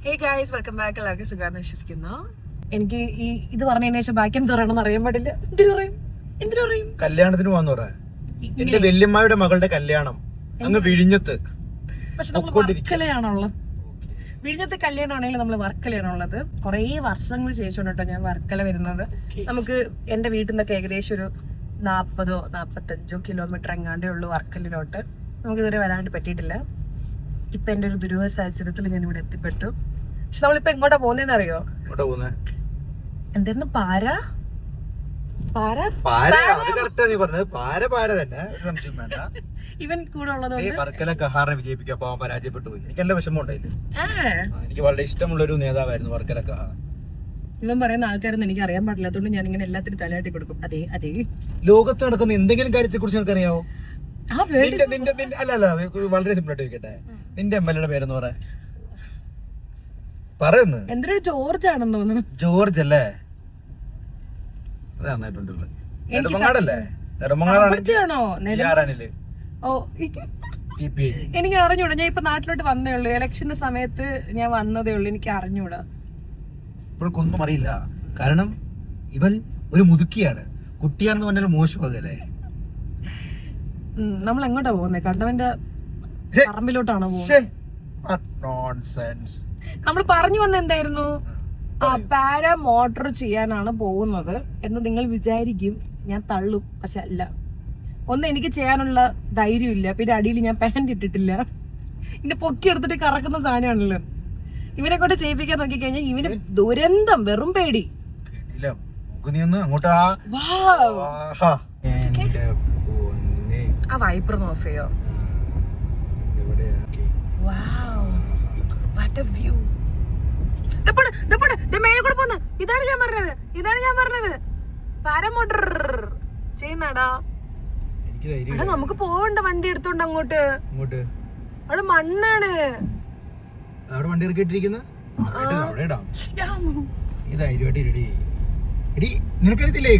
Hey guys, welcome back. എല്ലാവർക്കും സുഖമാണെന്ന് വിശ്വസിക്കുന്നു. എനിക്ക് ഈ ഇത് പറഞ്ഞതിന് ശേഷം ബാക്കി എന്ത് പറയണമെന്ന് അറിയാൻ പാടില്ല. എന്തിനു പറയും കല്യാണത്തിന് പോവാന്ന് പറയാ. എന്റെ വല്യമ്മയുടെ മകളുടെ കല്യാണം അങ്ങ് വിഴിഞ്ഞത്ത്. പക്ഷെ നമ്മൾ വർക്കലയാണുള്ളത്. വിഴിഞ്ഞത്തെ കല്യാണമാണെങ്കിൽ നമ്മൾ വർക്കലയാണുള്ളത്. കുറേ വർഷങ്ങൾക്ക് ശേഷം കേട്ടോ ഞാൻ വർക്കല വരുന്നത്. നമുക്ക് എന്റെ വീട്ടിൽ നിന്നൊക്കെ ഏകദേശം ഒരു 40-45 കിലോമീറ്റർ എങ്ങാണ്ടേ ഉള്ളൂ വർക്കലിലോട്ട്. നമുക്കിതുവരെ വരാണ്ട് പറ്റിയിട്ടില്ല. ഇപ്പൊ എന്റെ ഒരു ദുരൂഹ സാഹചര്യത്തിൽ ഞാൻ ഇവിടെ എത്തിപ്പെട്ടു. പക്ഷെ നമ്മളിപ്പോ എങ്ങോട്ടാ പോകുന്നതെന്ന് അറിയോ? എന്തായിരുന്നു? ഇവൻ കൂടെ ഉള്ളതുകൊണ്ട് വിജയിപ്പിക്കാൻ പോകാൻ പരാജയപ്പെട്ടു പോയി. എനിക്ക് നല്ല വിഷമം ഉണ്ടായില്ല. എനിക്ക് വളരെ ഇഷ്ടമുള്ള ഒരു നേതാവായിരുന്നു വർക്കല കഹാർ. ഇവൻ പറയുന്ന ആൾക്കാരൊന്നും എനിക്ക് അറിയാൻ പാടില്ലാത്തതുകൊണ്ട് ഞാൻ ഇങ്ങനെ എല്ലാത്തിനും തലയാട്ടി കൊടുക്കും. അതെ ലോകത്ത് നടക്കുന്ന എന്തെങ്കിലും കാര്യത്തെ കുറിച്ച് നിനക്ക് അറിയാവോ? അല്ല വളരെ സിമ്പിൾ ആയിട്ട് ചോദിക്കട്ടെ, നിന്റെ MLA പേരെന്ന് പറയുന്നു? എന്തൊരു ജോർജ് ആണെന്ന് തോന്നുന്നു. ജോർജ് അല്ലേ? എനിക്ക് അറിഞ്ഞൂടാ. ഞാൻ ഇപ്പൊ നാട്ടിലോട്ട് വന്നേ ഉള്ളൂ. ഇലക്ഷന്റെ സമയത്ത് ഞാൻ വന്നതേ ഉള്ളൂ. എനിക്ക് അറിഞ്ഞൂടാ. ഇവൾക്കൊന്നും അറിയില്ല. കാരണം ഇവൾ ഒരു മുതുക്കിയാണ്. കുട്ടിയാണെന്ന് പറഞ്ഞാൽ മോശമാകല്ലേ? നമ്മൾ എങ്ങോട്ടാ പോകുന്നത്? കണ്ടവന്റെ പറമ്പിലോട്ടാണോ പോകുന്നത്? നമ്മൾ പറഞ്ഞു വന്ന എന്തായിരുന്നു? പാര മോട്ടോർ ചെയ്യാനാണ് പോകുന്നത് എന്ന് നിങ്ങൾ വിചാരിക്കും. ഞാൻ തള്ളും, പക്ഷെ അല്ല. ഒന്ന്, എനിക്ക് ചെയ്യാനുള്ള ധൈര്യമില്ല. പിന്നെ അടിയിൽ ഞാൻ പാൻറ് ഇട്ടിട്ടില്ല. ഇന്നെ പൊക്കി എടുത്തിട്ട് കറക്കുന്ന സാധനമാണല്ലോ. ഇവനെ കൊണ്ട് ചെയ്യിപ്പിക്കാൻ നോക്കിക്കഴിഞ്ഞാൽ ഇവന് ദുരന്തം, വെറും പേടി. ആ വൈപ്പർ ഓഫ് ചെയ്യോ? ഇതാണ് ഞാൻ പറഞ്ഞത്. പാരമോട്ടർ ചെയ്യുന്നാടാ. നമുക്ക് പോവണ്ട വണ്ടി എടുത്തോണ്ട് അങ്ങോട്ട്. അവിടെ മണ്ണാണ്. നിനക്കറിയത്തില്ല,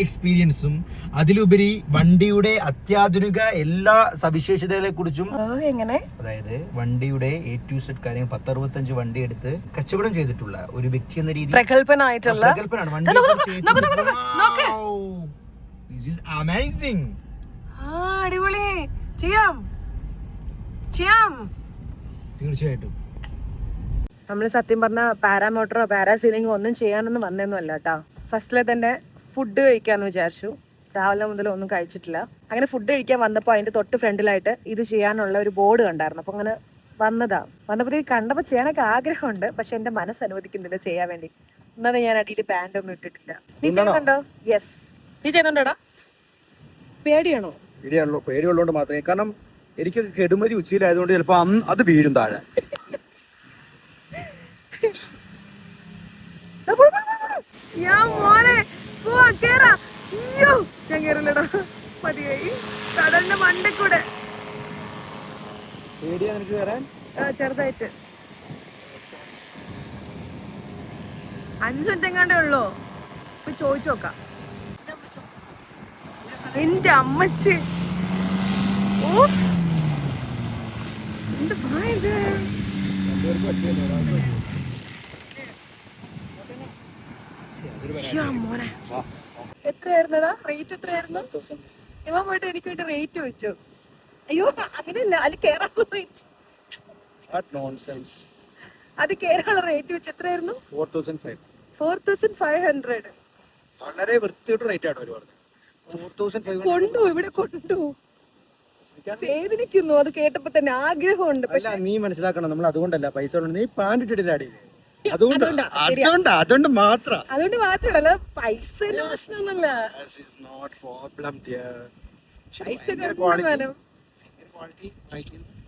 എക്സ്പീരിയൻസും അതിലുപരി വണ്ടിയുടെ അത്യാധുനിക എല്ലാ സവിശേഷതകളെ കുറിച്ചും. അതായത് വണ്ടിയുടെ A to Z കാര്യം 10-65 വണ്ടി എടുത്ത് കച്ചവടം ചെയ്തിട്ടുള്ള ഒരു വ്യക്തി എന്ന രീതിയിൽ പ്രഗത്ഭനായിട്ടുള്ള അടിപൊളി. ചെയ്യാം. തീർച്ചയായിട്ടും. നമ്മള് സത്യം പറഞ്ഞ പാരാമോട്ടറോ പാരാസീലിംഗോ ഒന്നും ചെയ്യാനൊന്നും വന്നൊന്നും അല്ല കേട്ടോ. ഫസ്റ്റിലെ തന്നെ ഫുഡ് കഴിക്കാന്ന് വിചാരിച്ചു. രാവിലെ മുതൽ ഒന്നും കഴിച്ചിട്ടില്ല. അങ്ങനെ ഫുഡ് കഴിക്കാൻ വന്നപ്പോൾ അതിന്റെ തൊട്ട് ഫ്രണ്ടിലായിട്ട് ഇത് ചെയ്യാനുള്ള ഒരു ബോർഡ് കണ്ടായിരുന്നു. അപ്പൊ അങ്ങനെ വന്നപ്പോഴത്തേക്ക് കണ്ടപ്പോൾ ചെയ്യാനൊക്കെ ആഗ്രഹമുണ്ട്. പക്ഷെ എന്റെ മനസ്സ് അനുവദിക്കുന്നില്ല ചെയ്യാൻ വേണ്ടി. ഒന്നാമത് ഞാൻ അടിയിൽ പാന്റ് ഒന്നും ഇട്ടിട്ടില്ല. നീ ചെയ്യുന്നുണ്ടോ? യെസ്, നീ ചെയ്യുന്നുണ്ടോടാ? പേടിയാണോ? പേടിയുള്ളതുകൊണ്ട് മാത്രമേ. കാരണം എനിക്ക് കെടുമതി ഉച്ചയിലായതുകൊണ്ട് ചിലപ്പോ അത് വീഴും താഴെ. ഞാൻ കേറില്ലടാ. മതിയായി. കടലിന്റെ മണ്ടക്കൂടെ ചെറുതായിട്ട് 5 മിനിറ്റ് എങ്ങാണ്ടേ ഉള്ളൂ. പോയി ചോദിച്ചു നോക്കാം. എന്റെ അമ്മച്ചി, എത്രയായിരുന്നടാ റേറ്റ്? എത്രയായിരുന്നു? ഇവൻ പോയിട്ട് എനിക്ക് വേണ്ടി റേറ്റ് വെച്ചു. അയ്യോ, അങ്ങനെയല്ല. അതിൽ കേറാനുള്ള റേറ്റ്, അത് കേറാനുള്ള റേറ്റ് വെച്ച് എത്രയായിരുന്നു? 4,500. വളരെ വൃത്തിയായിട്ട് റേറ്റ് ആണ് അവർ പറഞ്ഞത്. കൊണ്ടു ഇവിടെ കൊണ്ടു വേദനിക്കുന്നു. അത് കേട്ടപ്പോ തന്നെ ആഗ്രഹമുണ്ട്. പക്ഷെ നീ മനസ്സിലാക്കണം, നമ്മൾ അതുകൊണ്ടല്ല പൈസ നീ പാൻറ് ഇട്ടിട്ടില്ല അടിയില്. അതുകൊണ്ട് മാത്രമല്ല, പൈസ പ്രശ്നമൊന്നുമല്ല. പൈസ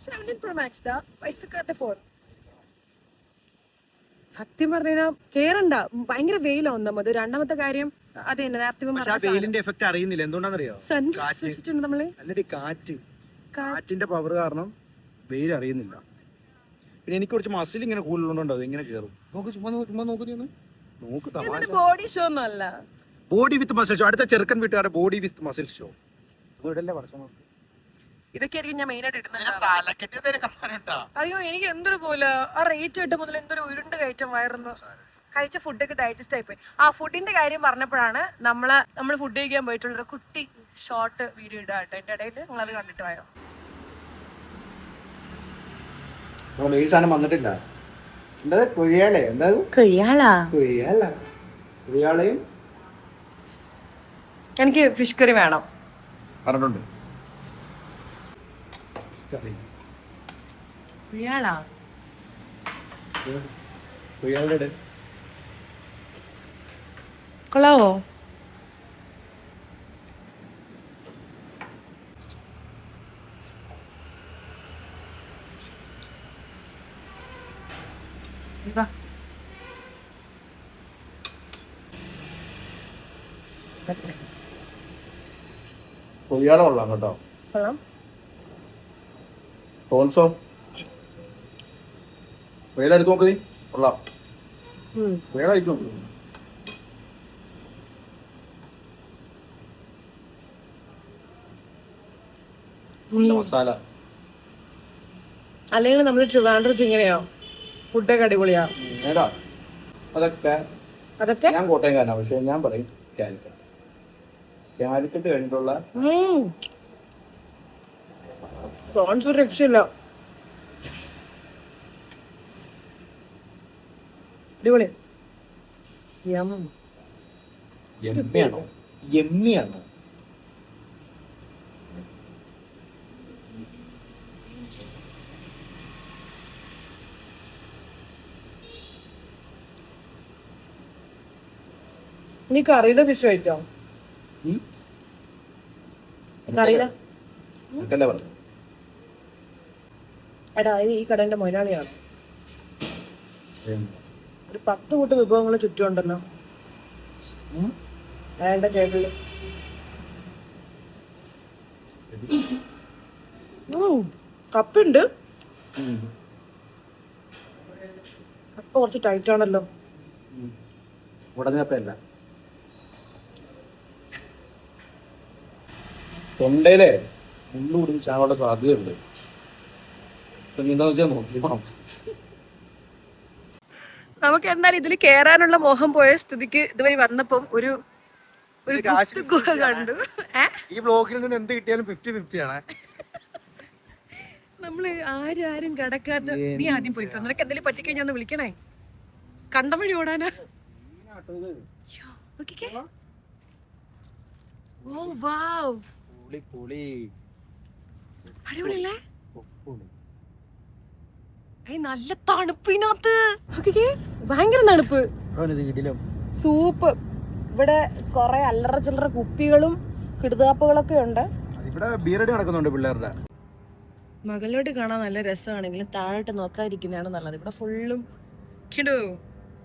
17 Pro Max പൈസക്കാരുടെ ഫോൺ. സത്യം പറഞ്ഞാ കേറണ്ട. ഭയങ്കര വെയിലാവും നമുക്ക്. രണ്ടാമത്തെ കാര്യം അത് തന്നെ നേരത്തെ വെയിലിന്റെ എഫക്ട് അറിയുന്നില്ല. എന്തുകൊണ്ടാണെന്നറിയോ? നമ്മള് കാറ്റിന്റെ പവർ കാരണം വെയിൽ അറിയുന്നില്ല. പിന്നെ എനിക്ക് കുറച്ച് മസിൽ ഇങ്ങനെ കൂടുതലുണ്ടോ, അത് ഇങ്ങനെ കയറും. ബോഡി ഷോ ഒന്നും അല്ല, ബോഡി വിത്ത് മസിൽ ഷോ. അടുത്ത ചെറുക്കൻ വീട്ടുകാരുടെ ബോഡി വിത്ത് മസിൽ ഷോ. ഇതൊക്കെയായിരിക്കും ഞാൻ മെയിനായിട്ട് ഇടുന്നത്. അയ്യോ എനിക്ക് എന്തൊരു പോലെ ആ റേറ്റ് ആയിട്ട് മുതൽ എന്തൊരു ഉരുണ്ട് കയറ്റം വയറുന്നു. കഴിച്ച ഫുഡൊക്കെ ഡൈജസ്റ്റ് ആയിപ്പോയി. ആ ഫുഡിന്റെ കാര്യം പറഞ്ഞപ്പോഴാണ് നമ്മൾ ഫുഡ് കഴിക്കാൻ പോയിട്ടുള്ളൊരു കുട്ടി ഷോർട്ട് വീഡിയോ ഇടുക കേട്ടോ. എൻ്റെ ഇടയിൽ നിങ്ങളത് കണ്ടിട്ട് പോയോ? മെയിൽ സാധനം വന്നിട്ടില്ല. എന്താ കൊഴിയാളെ? എന്താ കൊഴിയാളയും എനിക്ക് ഫിഷ് കറി വേണം പറഞ്ഞിട്ടുണ്ട്. കൊഴിയാളുടെ കൊള്ളാവോ? കൊഴിയാള കൊള്ളാം കേട്ടോ. കൊള്ളാം. ടോൺസോ കൊഴിയാള എടുത്ത് നോക്ക്. കൊള്ളാം. കൊഴിയാള അയച്ചു നോക്ക്. മസാല അല്ലെങ്കിൽ നമ്മള് ട്രിവാൻഡ്രത്ത് ഇങ്ങനെയോ ഫുഡൊക്കെ അടിപൊളിയാ. അതൊക്കെ ഞാൻ കോട്ടയംകാരനാണ്. പക്ഷെ ഞാൻ പറയും കാലിക്കറ്റ് കഴിഞ്ഞിട്ടുള്ള പ്രോൺസ് ഒരു രക്ഷയില്ല. അടിപൊളി. എമ്മിയാണോ? എമ്മിയാണോ? നീ കറിയിലെ ഫിഷ് കഴിച്ചോ? കറിയില പറഞ്ഞു. എടാ ഇത് ഈ കടന്റെ മുതലാളിയാണ്. ഒരു 10 കൂട്ട് വിഭവങ്ങൾ ചുറ്റുമുണ്ടല്ലോ അയാളുടെ ടേബിളില്. കപ്പുണ്ട്. കപ്പ കുറച്ച് ടൈറ്റ് ആണല്ലോ. ഉടനെപ്പല്ല തൊണ്ടയിലെ മുള്ളു കുടിച്ച് ചാവാനുള്ള സാധ്യതയുണ്ട്. എന്താ വെച്ചാൽ നോക്കിക്കണം. നമുക്ക് എന്തായാലും ഇതിൽ കേറാനുള്ള മോഹം പോയ സ്ഥിതിക്ക് ഇതുവരെ വന്നപ്പം ഒരു ഗുഹ കണ്ടു. ഈ ബ്ലോഗിൽ നിന്ന് എന്ത് കിട്ടിയാലും 50-50 ആണ്. നമ്മള് ആരും കിടക്കാത്ത. നീ ആദ്യം പോയിക്കോ. നിനക്ക് എന്തെങ്കിലും പറ്റിക്കഴിഞ്ഞാൽ ഒന്ന് വിളിക്കണേ. കണ്ട വഴി ഓടാനാ. അടിപൊളിയല്ലേ? നല്ല തണുപ്പിനകത്ത് ഭയങ്കര തണുപ്പ്. സൂപ്പ്. ഇവിടെ കൊറേ അല്ലറ ചില്ലറ കുപ്പികളും കിടുതാപ്പുകളൊക്കെ ഉണ്ട്. പിള്ളേരുടെ മകളിലോട്ട് കാണാൻ നല്ല രസമാണെങ്കിലും താഴോട്ട് നോക്കാതിരിക്കുന്നതാണ് നല്ലത്. ഇവിടെ ഫുള്ളും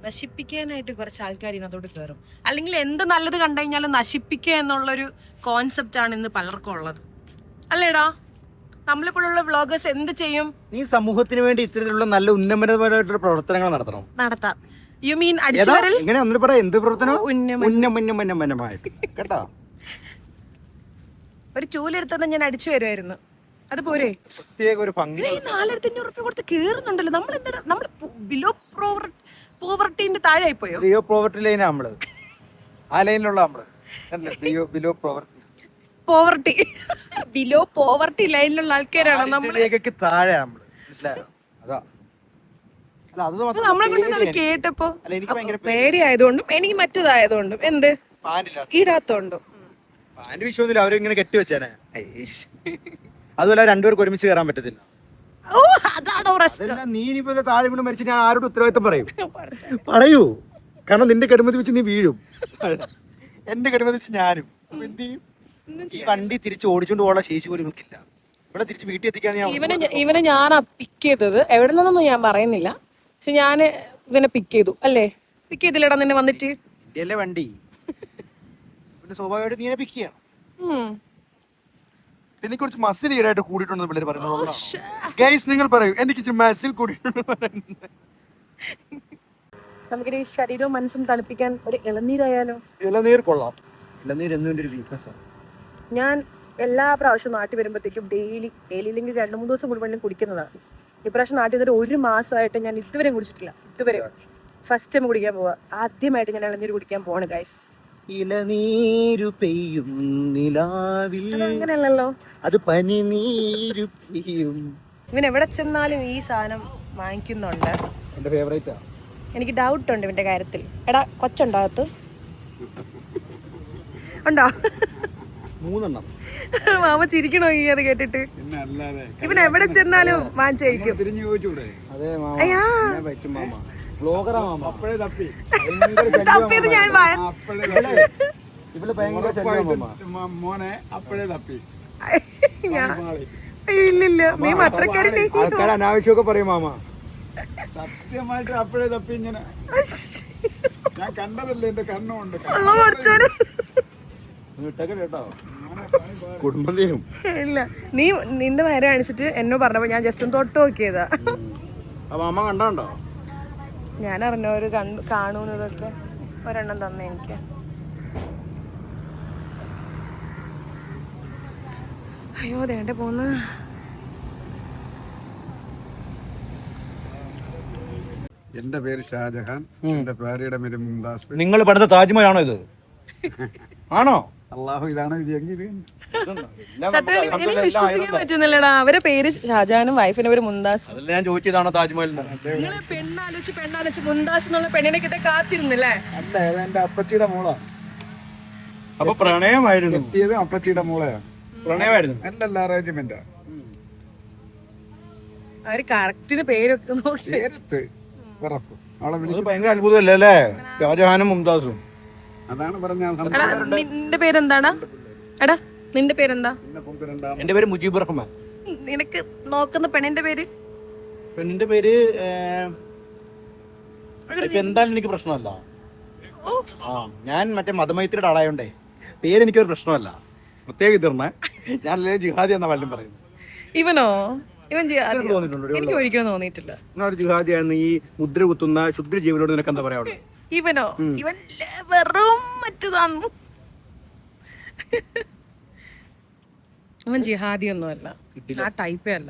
നശിപ്പിക്കാനായിട്ട് കുറച്ച് ആൾക്കാർ ഇതിനകത്തോട്ട് കയറും. അല്ലെങ്കിൽ എന്ത് നല്ലത് കണ്ടു കഴിഞ്ഞാലും നശിപ്പിക്കുക എന്നുള്ളൊരു കോൺസെപ്റ്റ് ആണ് ഇന്ന് പലർക്കും ഉള്ളത്. അല്ലേടാ? നമ്മളിപ്പോഴുള്ള വ്ളോഗേഴ്സ് എന്ത് ചെയ്യും? നീ സമൂഹത്തിന് വേണ്ടി ഇത്തരത്തിലുള്ള നല്ല ഉന്നമനപരമായിട്ടുള്ള പ്രവർത്തനങ്ങൾ നടത്താം. യു മീൻ അടിച്ചുവരൽ? എങ്ങനെ ഒന്നും പറയാ. എന്ത് പ്രവർത്തനം? ഉന്നമനമായിട്ട് കേട്ടോ. ഒരു ചൂലെടുത്തന്നെ ഞാൻ അടിച്ചു വരുമായിരുന്നു. അത് പോരെ? പ്രത്യേക ഒരു 4500 രൂപ കൊടുത്ത് കേറുന്നുണ്ടല്ലോ. നമ്മൾ എന്താ നമ്മൾ ബിലോ പോവർട്ടിന്റെ താഴെ ആയിപ്പോയോ? ബിലോ പോവർട്ടി ലൈനാ നമ്മള്. ആ ലൈനിലുള്ള നമ്മള് ബിലോ പോവർട്ടി ബിലോ പോവർട്ടി ലൈനിലുള്ള ആൾക്കാരാണ് നമ്മള്. താഴെ നമ്മള്. മനസ്സിലായോ? അതാ നമ്മളെ കൊണ്ട് കേട്ടപ്പോ പേടി ആയതുകൊണ്ടും എനിക്ക് മറ്റേതായതുകൊണ്ടും എന്ത് ഇടാത്തോണ്ടും വിശ്വസില്ല. അവരിങ്ങനെ കെട്ടിവെച്ചേനെ. അതുപോലെ രണ്ടുപേർക്ക് ഒരുമിച്ച് കയറാൻ പറ്റത്തില്ല. ഓ അതാണോ പ്രശ്നം? നീ ഇനിയിപ്പോ താഴെ കൊണ്ട് മരിച്ചു ഞാൻ ആരോട് ഉത്തരവാദിത്തം പറയൂ. കാരണം നിന്റെ കെടുമതി വെച്ച് നീ വീഴും. എന്റെ കെടുമതി വെച്ച് ഞാനും എന്ത് ചെയ്യും? ഈ വണ്ടി തിരിച്ച് ഓടിച്ചോണ്ട് പോകാനുള്ള ശേഷി പോലും എനിക്കില്ല. ഇവിടെ തിരിച്ച് വീട്ടിൽ എത്തിക്കാൻ ഇവനെ ഞാനാ പിക്ക് ചെയ്തത്. എവിടെ നിന്നൊന്നും ഞാൻ പറയുന്നില്ല. പക്ഷെ ഞാന് ഇവനെ പിക്ക് ചെയ്തു. അല്ലേ? പിക്ക് ചെയ്തില്ലടാ നിന്നെ വന്നിട്ട്? ഇന്ത്യയിലെ വണ്ടി പിന്നെ സ്വാഭാവികമായിട്ട് നീ പിക്ക് ചെയ്യണം. പിന്നെ കുറച്ച് മസിൽ ഈടായിട്ട് കൂടിയിട്ടുണ്ടെന്ന് പിള്ളേർ പറയുന്നത്. ഗൈസ് നിങ്ങൾ പറയൂ എനിക്ക് മസിൽ കൂടിയിട്ടുണ്ട്. നമുക്കിനി ശരീരവും മനസ്സും തണുപ്പിക്കാൻ ഒരു ഇളനീരായാലോ? ഇളനീർ കൊള്ളാം. ഇളനീർ എന്നൊരു വീക്ക്നെസ് ആണ്. ഞാൻ എല്ലാ പ്രാവശ്യവും നാട്ടിൽ വരുമ്പോഴത്തേക്കും ഡെയിലി ഇല്ലെങ്കിൽ 2-3 ദിവസം കൂടുമ്പോഴും കുടിക്കുന്നതാണ്. ഇപ്രാവശ്യം നാട്ടിൽ വന്നിട്ട് 1 മാസമായിട്ട് ഞാൻ ഇതുവരെ കുടിച്ചിട്ടില്ല. ഇതുവരെ ഫസ്റ്റ് ടൈം കുടിക്കാൻ പോവാ. ആദ്യമായിട്ട് ഞാൻ ഇളനീര് കുടിക്കാൻ പോവാണ് ഗൈസ്. ഇളനീരു പെയ്യും നിലാവിൽ, അങ്ങനെയല്ലല്ലോ, അത് പനിനീരു പെയ്യും. ഇവൻ എവിടെ ചെന്നാലും ഈ സാധനം വാങ്ങിക്കുന്നുണ്ട്. എന്റെ ഫേവറേറ്റാ. എനിക്ക് ഡൗട്ട് ഉണ്ട് ഇവന്റെ കാര്യത്തിൽ. എടാ കൊച്ചുണ്ടോ അകത്ത്? ഉണ്ടോ? 3 എണ്ണം. മാമ ചിരിക്കണോ ഈ അത് കേട്ടിട്ട്? ഇവൻ എവിടെ ചെന്നാലും വാങ്ങിച്ചായിരിക്കും. അതെ മാമ, പറ്റും മാമ. തപ്പിയത് ഞാൻ ഇല്ലില്ല മീം അത്രക്കാരുടെ അനാവശ്യമൊക്കെ പറയും മാമ. സത്യമായിട്ട് അപ്പോഴേ തപ്പി ഇങ്ങനെ ഞാൻ കണ്ടതല്ലേ, എന്റെ കണ്ണുണ്ട്. കുടുംബം തീരും. ഇല്ല, നീ നിന്റെ വയറ് കാണിച്ചിട്ട് എന്നോ പറഞ്ഞപ്പോ ഞാൻ ജസ്റ്റ് ഒന്ന് തൊട്ട് നോക്കിയതാ. മാമ കണ്ടോ? ഞാൻ അറിഞ്ഞവര് കാണൂന്ന് ഇതൊക്കെ ഒരെണ്ണം തന്നെ എനിക്ക്. അയ്യോ ദേണ്ടെ പോന്ന്. എന്റെ പേര് ഷാജഹാൻ, എന്റെ ഭാര്യയുടെ പേര് മുംതാസ്. നിങ്ങൾ പണിത താജ്മഹൽ ആണോ ഇത്? ആണോ? അള്ളാഹു ഇതാണ് വിജയെങ്കിൽ സത്യത്തിൽ എനിക്ക് വിശ്വസിക്കാൻ പറ്റുന്നില്ലടാ. അവരെ പേര് ഷാജഹാനും വൈഫിന്റെ പേര് മുംതാസ്. അതല്ല ഞാൻ ചോദിച്ചതാണോ താജ്മഹൽ? നിങ്ങള് പെണ്ണാലോചിച്ച് മുംതാസ് എന്നുള്ള പെണ്ണിനെ കിട്ടാൻ കാത്തിരുന്നില്ലേ? അല്ല, എന്റെ അപ്പച്ചിയുടെ മോളാ. അപ്പൊ പ്രണയമായിരുന്നു? എത്തിയത് അപ്പച്ചിയുടെ മോളെയാണ്. പ്രണയമായിരുന്നു? അല്ലല്ല, അറേഞ്ച്മെന്റാ. അവര് കറക്റ്റിന് പേരൊക്കെ നോക്കി. ഭയങ്കര അത്ഭുതമല്ലേ അല്ലേ, ഷാജഹാനും മുംതാസും? അതാണ് പറഞ്ഞ. നിന്റെ പേരെന്താടാ? എടാ നിന്റെ പേരെന്താ? എന്റെ പേര് മുജീബ് റഹ്മാൻ. നിനക്ക് നോക്കുന്ന പെണ്ണിന്റെ പേര്? പെണ്ണിന്റെ പേര് ഇപ്പൊ എന്തായാലും എനിക്ക് പ്രശ്നമല്ല. ഞാൻ മറ്റേ മതമൈത്രിയുടെ ആളായോണ്ടേ പേര് എനിക്കൊരു പ്രശ്നമല്ല. പ്രത്യേകം ഇതറിഞ്ഞ ഞാൻ ജിഹാദി എന്ന പലരും പറയുന്നു. ഇവനോ? ഇവൻ ജിഹാദി? തോന്നിയിട്ടുണ്ടോ? എനിക്ക് ഒരിക്കലും തോന്നിയിട്ടില്ല. ഒരു ജിഹാദിയായിരുന്നു. ഈ മുദ്ര കുത്തുന്ന ക്ഷുദ്ര ജീവനോട് നിനക്ക് എന്താ പറയാ? ഇവനോ? ഇവൻ വെറും മറ്റു ഇവൻ ജിഹാദി ഒന്നുമല്ല, ആ ടൈപ്പേ അല്ല.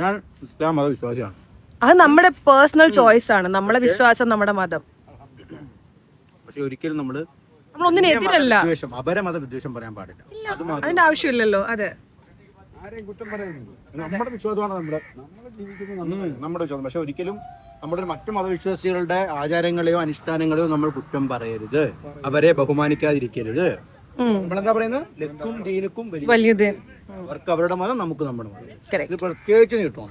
ഞാൻ ഇസ്ലാം മതവിശ്വാസിയാണ്. അത് നമ്മുടെ പേഴ്സണൽ ചോയ്സ് ആണ്, നമ്മുടെ വിശ്വാസം, നമ്മുടെ മതം. പക്ഷെ ഒരിക്കലും നമ്മളൊന്നിനും എതിരല്ല. അപരമത വിദ്വേഷം പറയാൻ പാടില്ല. അതിന്റെ ആവശ്യമില്ലല്ലോ. അതെ, ആരെയും കുറ്റം പറയുന്നില്ല. നമ്മുടെ വിശ്വാസമാണ് നമ്മുടെ വിശ്വാസം. പക്ഷെ ഒരിക്കലും നമ്മുടെ മറ്റു മതവിശ്വാസികളുടെ ആചാരങ്ങളെയോ അനുഷ്ഠാനങ്ങളെയോ നമ്മൾ കുറ്റം പറയരുത്, അവരെ ബഹുമാനിക്കാതിരിക്കരുത്. നമ്മളെന്താ പറയുന്നത്? ലക്കും ദീനുക്കും വലിയത്. അവർക്ക് അവരുടെ മതം, നമുക്ക് നമ്മുടെ മതം. Correct. ഇത് പ്രത്യേകിച്ച് കിട്ടണം.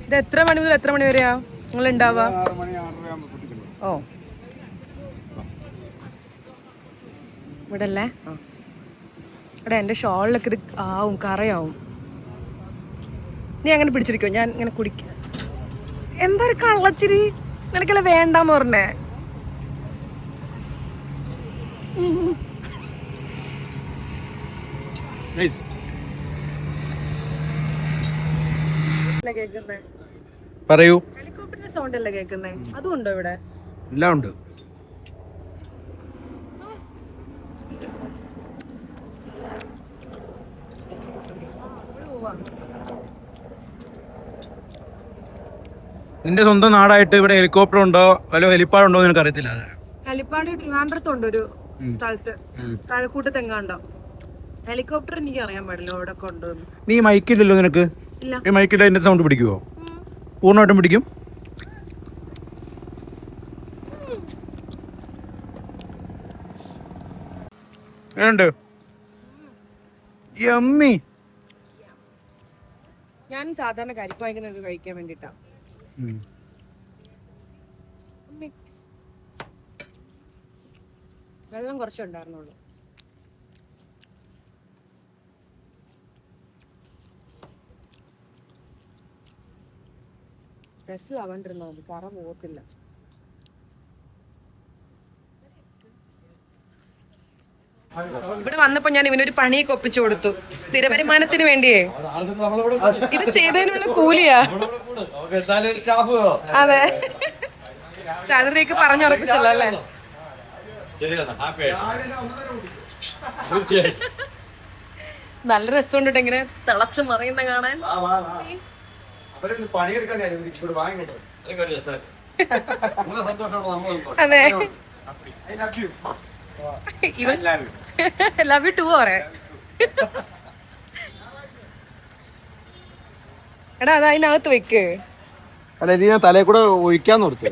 ഇത് എത്ര മണി മുതൽ എത്ര മണി വരെയാ നിങ്ങൾ ഉണ്ടാവുക? 6 മണി 6:30 ആകുമ്പോൾ കുട്ടിക്കുന്നു. ഓ ഇവിടെ അല്ലേ? ഇവിടെ എൻ്റെ ഷോളിലൊക്കെ ഇത് ആവും, കറയാവും. നീ അങ്ങനെ പിടിച്ചിരിക്കോ, ഞാൻ ഇങ്ങനെ കുടിക്കാം. എന്താ ഒരു കള്ളച്ചിരി, നിനക്കല്ല വേണ്ടാന്ന് പറഞ്ഞേ. കേൾക്കുന്നേ പറയൂ. ഹെലികോപ്റ്ററിന്റെ സൗണ്ട് അല്ലേ കേൾക്കുന്നേ? അതും ഉണ്ടോ ഇവിടെ? എല്ലാം ഉണ്ട്. നിന്റെ സ്വന്തം നാടായിട്ട് ഇവിടെ ഹെലികോപ്റ്റർ ഉണ്ടോ വല്ല ഹെലിപ്പാഡ് ഉണ്ടോ നിനക്ക് അറിയത്തില്ല. ഹെലിപ്പാഡ് ട്രിവാൻഡ്രത്തുണ്ട് ഒരു സ്ഥലത്ത്, താഴെക്കൂട്ട് തെങ്ങാണ്ടോ. ഹെലികോപ്റ്റർ എനിക്ക് അറിയാൻ പാടില്ല ഇവിടെ കൊണ്ടുവന്നു. നീ മൈക്കില്ലല്ലോ നിനക്ക്? ഇല്ല. ഈ മൈക്കിൽ അതിന്റെ സൗണ്ട് പിടിക്കുവോ? പൂർണ്ണമായിട്ടും പിടിക്കും. And yummy. ഞാൻ സാധാരണ കരിക്ക് വാങ്ങിക്കുന്നത് കഴിക്കാൻ വേണ്ടിട്ടാ. വെള്ളം കുറച്ചുണ്ടായിരുന്നുള്ളൂ. ഡ്രസ്സിലാവാണ്ടിരുന്നോ, കറ പോകത്തില്ല. ഇവിടെ വന്നപ്പോ ഞാൻ ഇവനൊരു പണിയൊക്കെ ഒപ്പിച്ചു കൊടുത്തു, സ്ഥിര വരുമാനത്തിന് വേണ്ടിയേ. ഇത് ചെയ്തതിനുള്ള കൂലിയാ. അതെ, സാലറിയൊക്കെ പറഞ്ഞുറപ്പിച്ചല്ലോ അല്ലേ? നല്ല രസമുണ്ട് ഇങ്ങനെ തിളച്ച് മറിയുന്ന കാണാൻ. അതെ, ഇവൻ ലവ് യു ടു പറയാ. എടാ അത് അതിനകത്ത് വെക്ക്. അല്ല ഇത് ഞാൻ തലയിൽ കൂടെ ഒഴിക്കാന്ന് ഓർത്ത്.